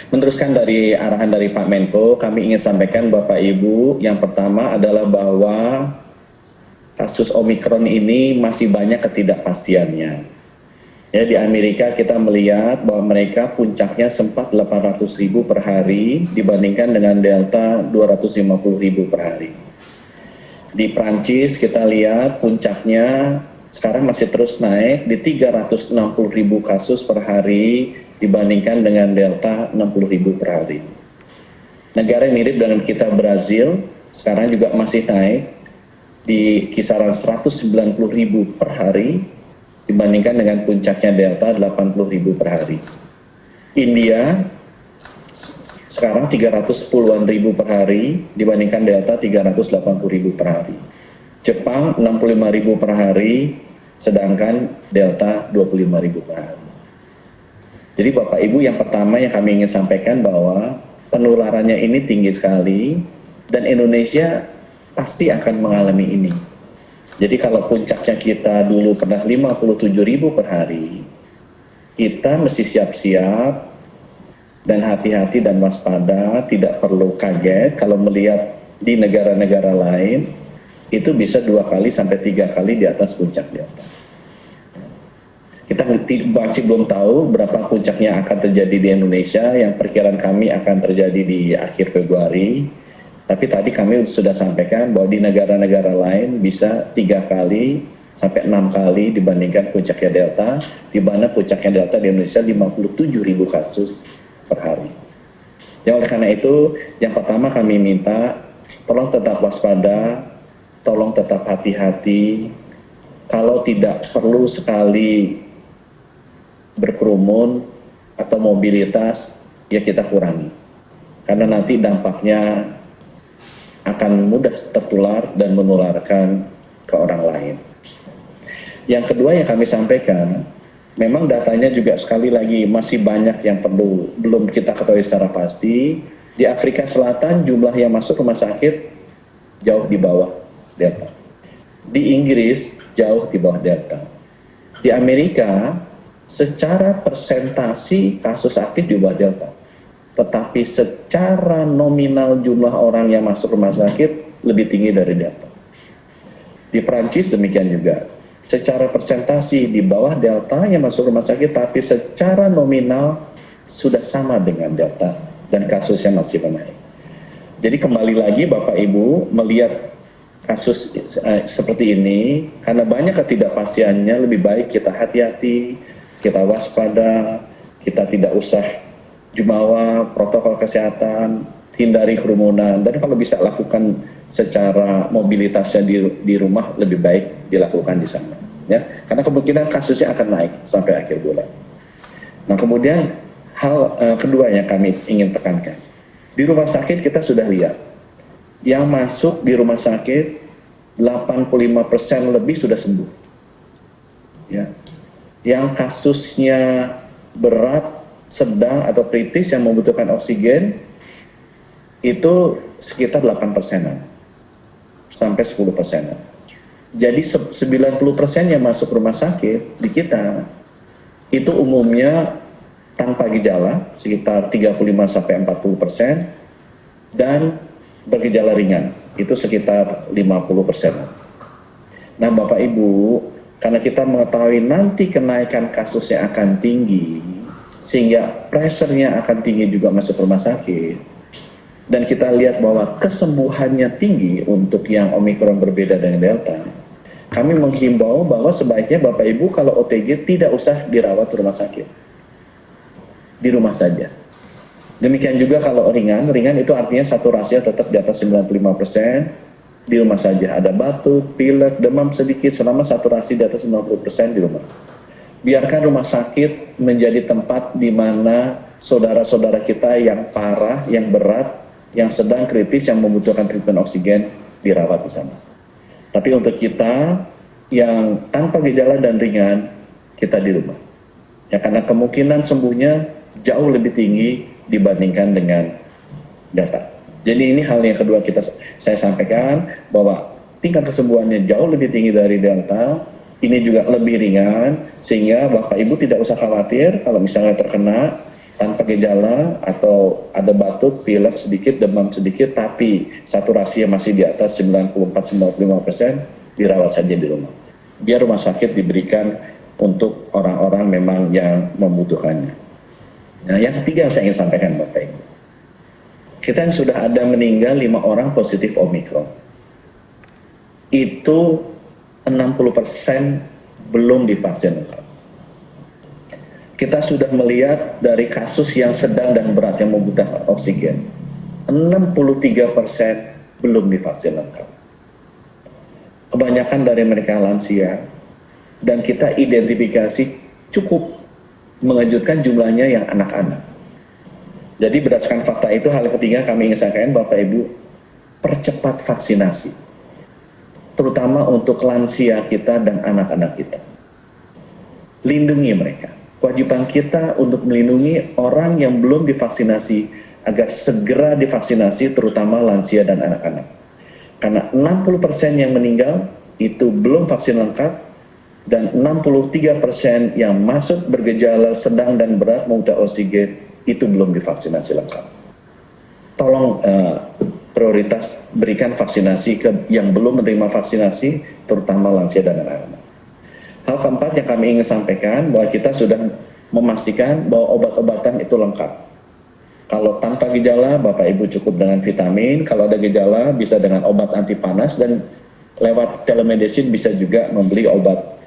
Meneruskan dari arahan dari Pak Menko, kami ingin sampaikan Bapak Ibu, yang pertama adalah bahwa kasus Omikron ini masih banyak ketidakpastiannya. Ya, di Amerika kita melihat bahwa mereka puncaknya sempat 800.000 per hari dibandingkan dengan Delta 250.000 per hari. Di Prancis kita lihat puncaknya sekarang masih terus naik di 360.000 kasus per hari dibandingkan dengan Delta 60.000 per hari. Negara yang mirip dengan kita, Brazil, sekarang juga masih naik di kisaran 190.000 per hari dibandingkan dengan puncaknya Delta 80.000 per hari. India sekarang 310-an ribu per hari dibandingkan Delta 380.000 per hari. Jepang 65.000 per hari sedangkan Delta 25.000 per hari. Jadi Bapak Ibu, yang pertama yang kami ingin sampaikan bahwa penularannya ini tinggi sekali dan Indonesia pasti akan mengalami ini. Jadi kalau puncaknya kita dulu pernah 57.000 per hari, kita mesti siap-siap dan hati-hati dan waspada, tidak perlu kaget kalau melihat di negara-negara lain itu bisa 2 kali sampai 3 kali di atas puncak Delta. Kita masih belum tahu berapa puncaknya akan terjadi di Indonesia, yang perkiraan kami akan terjadi di akhir Februari. Tapi tadi kami sudah sampaikan bahwa di negara-negara lain bisa 3 kali sampai 6 kali dibandingkan puncaknya Delta, di mana puncaknya Delta di Indonesia 57.000 kasus per hari. Ya, oleh karena itu, yang pertama kami minta, tolong tetap waspada, tolong tetap hati-hati. Kalau tidak perlu sekali berkerumun atau mobilitas, ya kita kurangi. Karena nanti dampaknya akan mudah tertular dan menularkan ke orang lain. Yang kedua yang kami sampaikan, memang datanya juga sekali lagi masih banyak yang belum kita ketahui secara pasti. Di Afrika Selatan jumlah yang masuk rumah sakit jauh di bawah Delta. Di Inggris jauh di bawah Delta. Di Amerika secara persentasi kasus aktif di bawah Delta. Tetapi secara nominal jumlah orang yang masuk rumah sakit lebih tinggi dari Delta. Di Prancis demikian juga. Secara persentasi di bawah Delta yang masuk rumah sakit, tapi secara nominal sudah sama dengan Delta dan kasusnya masih menaik. Jadi kembali lagi Bapak Ibu melihat kasus seperti ini, karena banyak ketidakpastiannya, lebih baik kita hati-hati, kita waspada, kita tidak usah jumawa protokol kesehatan, hindari kerumunan, dan kalau bisa lakukan secara mobilitasnya di rumah lebih baik dilakukan di sana, ya, karena kemungkinan kasusnya akan naik sampai akhir bulan. Nah, kemudian hal kedua yang kami ingin tekankan, di rumah sakit kita sudah lihat yang masuk di rumah sakit 85% lebih sudah sembuh, ya, yang kasusnya berat, sedang atau kritis yang membutuhkan oksigen itu sekitar 8%-an sampai 10%-an. Jadi 90% yang masuk rumah sakit di kita itu umumnya tanpa gejala sekitar 35 sampai 40% dan bergejala ringan itu sekitar 50%. Nah, Bapak Ibu, karena kita mengetahui nanti kenaikan kasusnya akan tinggi, sehingga pressure-nya akan tinggi juga masuk rumah sakit, dan kita lihat bahwa kesembuhannya tinggi untuk yang Omikron berbeda dengan Delta, kami menghimbau bahwa sebaiknya Bapak Ibu kalau OTG tidak usah dirawat di rumah sakit, di rumah saja. Demikian juga kalau ringan itu artinya saturasinya tetap di atas 95%, di rumah saja. Ada batuk, pilek, demam sedikit, selama saturasi di atas 90% di rumah. Biarkan rumah sakit menjadi tempat di mana saudara-saudara kita yang parah, yang berat, yang sedang kritis, yang membutuhkan treatment oksigen dirawat di sana. Tapi untuk kita yang tanpa gejala dan ringan, kita di rumah. Ya, karena kemungkinan sembuhnya jauh lebih tinggi dibandingkan dengan Delta. Jadi ini hal yang kedua saya sampaikan, bahwa tingkat kesembuhannya jauh lebih tinggi dari Delta. Ini juga lebih ringan, sehingga Bapak Ibu tidak usah khawatir kalau misalnya terkena, tanpa gejala atau ada batuk, pilek sedikit, demam sedikit, tapi saturasinya masih di atas 94-95%, dirawat saja di rumah. Biar rumah sakit diberikan untuk orang-orang memang yang membutuhkannya. Nah, yang ketiga yang saya ingin sampaikan Bapak Ibu. Kita yang sudah ada meninggal 5 orang positif Omikron. Itu 60% belum divaksin lengkap. Kita sudah melihat dari kasus yang sedang dan berat yang membutuhkan oksigen, 63% belum divaksin lengkap. Kebanyakan dari mereka lansia, dan kita identifikasi cukup mengejutkan jumlahnya yang anak-anak. Jadi berdasarkan fakta itu, hal ketiga kami ingin sampaikan Bapak Ibu, percepat vaksinasi, terutama untuk lansia kita dan anak-anak kita. Lindungi mereka. Kewajiban kita untuk melindungi orang yang belum divaksinasi agar segera divaksinasi, terutama lansia dan anak-anak. Karena 60% yang meninggal itu belum vaksin lengkap, dan 63% yang masuk bergejala sedang dan berat membutuhkan oksigen itu belum divaksinasi lengkap. Tolong prioritas berikan vaksinasi ke yang belum menerima vaksinasi, terutama lansia dan anak-anak. Hal keempat yang kami ingin sampaikan bahwa kita sudah memastikan bahwa obat-obatan itu lengkap. Kalau tanpa gejala, Bapak Ibu cukup dengan vitamin. Kalau ada gejala, bisa dengan obat anti panas, dan lewat telemedicine bisa juga membeli obat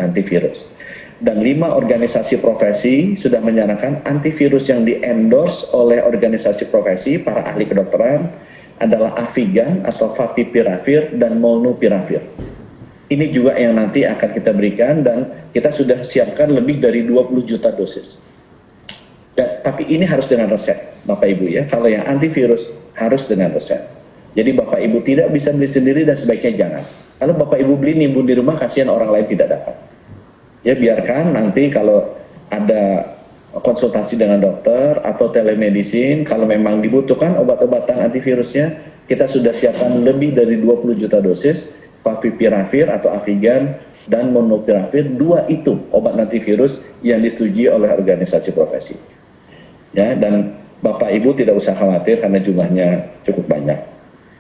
antivirus. Dan 5 organisasi profesi sudah menyarankan antivirus yang di-endorse oleh organisasi profesi, para ahli kedokteran, adalah Avigan atau Favipiravir dan Molnupiravir. Ini juga yang nanti akan kita berikan, dan kita sudah siapkan lebih dari 20 juta dosis. Tapi ini harus dengan resep, Bapak Ibu ya. Kalau yang antivirus harus dengan resep. Jadi Bapak Ibu tidak bisa beli sendiri, dan sebaiknya jangan. Kalau Bapak Ibu beli nimbun di rumah, kasihan orang lain tidak dapat. Ya biarkan nanti kalau ada konsultasi dengan dokter atau telemedicine, kalau memang dibutuhkan obat-obatan antivirusnya, kita sudah siapkan lebih dari 20 juta dosis. Favipiravir atau Avigan dan Molnupiravir, 2 itu obat antivirus yang disetujui oleh organisasi profesi. Ya, dan Bapak Ibu tidak usah khawatir karena jumlahnya cukup banyak.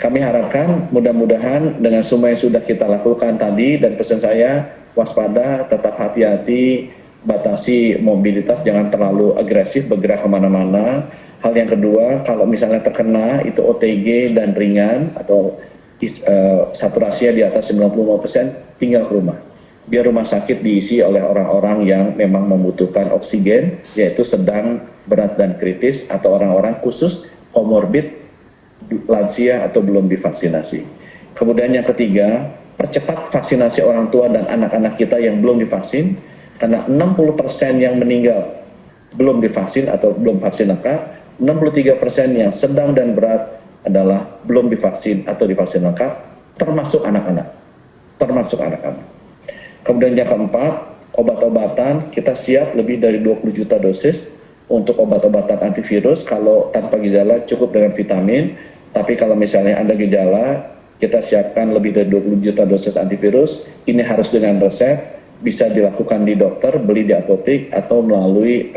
Kami harapkan mudah-mudahan dengan semua yang sudah kita lakukan tadi, dan pesan saya, waspada, tetap hati-hati, batasi mobilitas, jangan terlalu agresif bergerak kemana-mana. Hal yang kedua, kalau misalnya terkena itu OTG dan ringan atau saturasinya di atas 95%, tinggal ke rumah. Biar rumah sakit diisi oleh orang-orang yang memang membutuhkan oksigen, yaitu sedang, berat, dan kritis, atau orang-orang khusus komorbid, lansia, atau belum divaksinasi. Kemudian yang ketiga, percepat vaksinasi orang tua dan anak-anak kita yang belum divaksin, karena 60% yang meninggal belum divaksin atau belum vaksin lengkap, 63% yang sedang dan berat adalah belum divaksin atau divaksin lengkap, termasuk anak-anak. Kemudian yang keempat, obat-obatan, kita siap lebih dari 20 juta dosis untuk obat-obatan antivirus. Kalau tanpa gejala cukup dengan vitamin, tapi kalau misalnya ada gejala, kita siapkan lebih dari 20 juta dosis antivirus. Ini harus dengan resep, bisa dilakukan di dokter, beli di apotek, atau melalui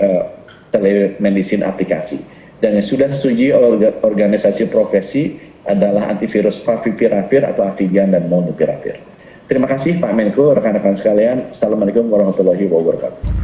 telemedicine aplikasi. Dan yang sudah disetujui oleh organisasi profesi adalah antivirus Favipiravir atau Avigan dan Molnupiravir. Terima kasih Pak Menko, rekan-rekan sekalian. Assalamualaikum warahmatullahi wabarakatuh.